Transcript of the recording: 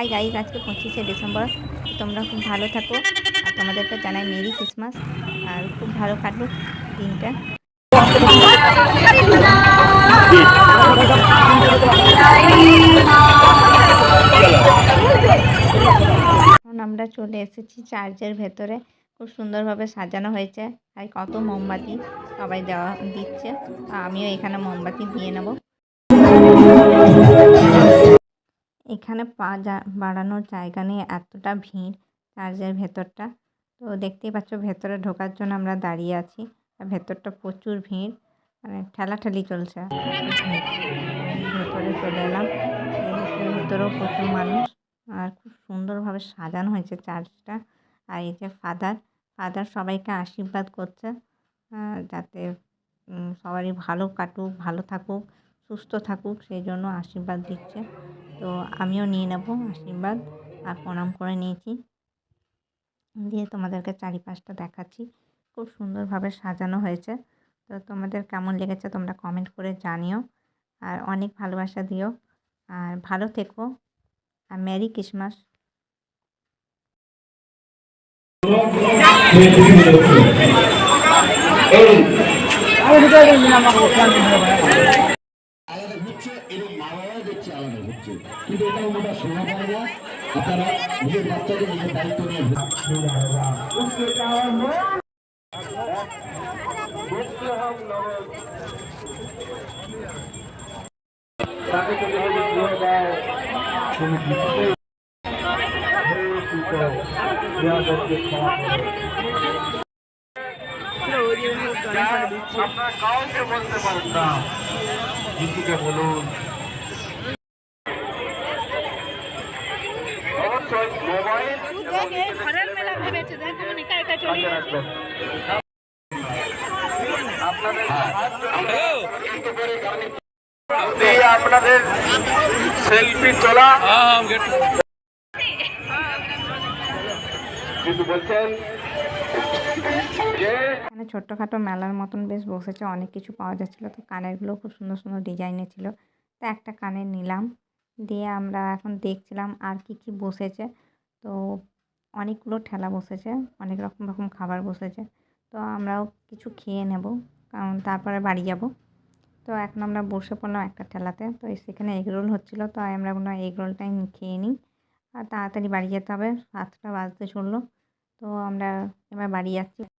Hi guys, আজকে 25শে December. তোমরা খুব ভালো থাকো আর তোমাদেরকে জানাই মেরি ক্রিসমাস। আর খুব ভালো কাটুক দিনটা। এখন আমরা চলে এসেছি চার্চের ভেতরে। খুব সুন্দরভাবে সাজানো হয়েছে। আর কত মোমবাতি সবাই দিচ্ছে। আমিও এখানে মোমবাতি দিয়ে নেব। এখানে পা বাড়ানোর জায়গা নিয়ে এতটা ভিড় চার্চের ভেতরটা। তো দেখতেই পাচ্ছ, ভেতরে ঢোকার জন্য আমরা দাঁড়িয়ে আছি। আর ভেতরটা প্রচুর ভিড়, মানে ঠেলাঠেলি চলছে, ভিড়। ভেতরে চলে এলাম। এদিকে ভেতরেও প্রচুর মানুষ। আর খুব সুন্দরভাবে সাজানো হয়েছে চার্চটা। আর এই যে ফাদার সবাইকে আশীর্বাদ করছে, যাতে সবারই ভালো কাটুক, ভালো থাকুক, সুস্থ থাকুক, সেই জন্য আশীর্বাদ দিচ্ছে। তো আমিও নিয়ে নেব আশীর্বাদ আর প্রণাম করে নিয়েছি। দিয়ে তোমাদেরকে চারিপাশটা দেখাচ্ছি। খুব সুন্দরভাবে সাজানো হয়েছে। তো তোমাদের কেমন লেগেছে তোমরা কমেন্ট করে জানিও। আর অনেক ভালোবাসা দিও। আর ভালো থেকো। আর মেরি ক্রিসমাস। কিন্তু এটা ওটা শোনা পায় না। আপনারা নিজের বাচ্চাকে নিজের দায়িত্ব নিয়ে আপনারা কাউকে বলতে পারেন না, যিশুকে বলুন। আপনাদের সেলফি তোলা কিন্তু বলছেন এখানে ছোট্টখাটো মেলার মতন বেশ বসেছে, অনেক কিছু পাওয়া যাচ্ছিলো। তো কানেরগুলো খুব সুন্দর সুন্দর ডিজাইনের ছিল। তো একটা কানের নিলাম। দিয়ে আমরা এখন দেখছিলাম আর কি কি বসেছে। তো অনেকগুলো ঠেলা বসেছে, অনেক রকম রকম খাবার বসেছে। তো আমরাও কিছু খেয়ে নেব, কারণ তারপরে বাড়ি যাব। তো এখন আমরা বসে পড়লাম একটা ঠেলাতে। তো সেখানে এগরোল হচ্ছিলো, তো আমরা কোনো এগরোলটাই খেয়ে নিই। আর তাড়াতাড়ি বাড়ি যেতে হবে, 7টা বাজতে চললো। তো আমরা এবার বাড়ি যাচ্ছি।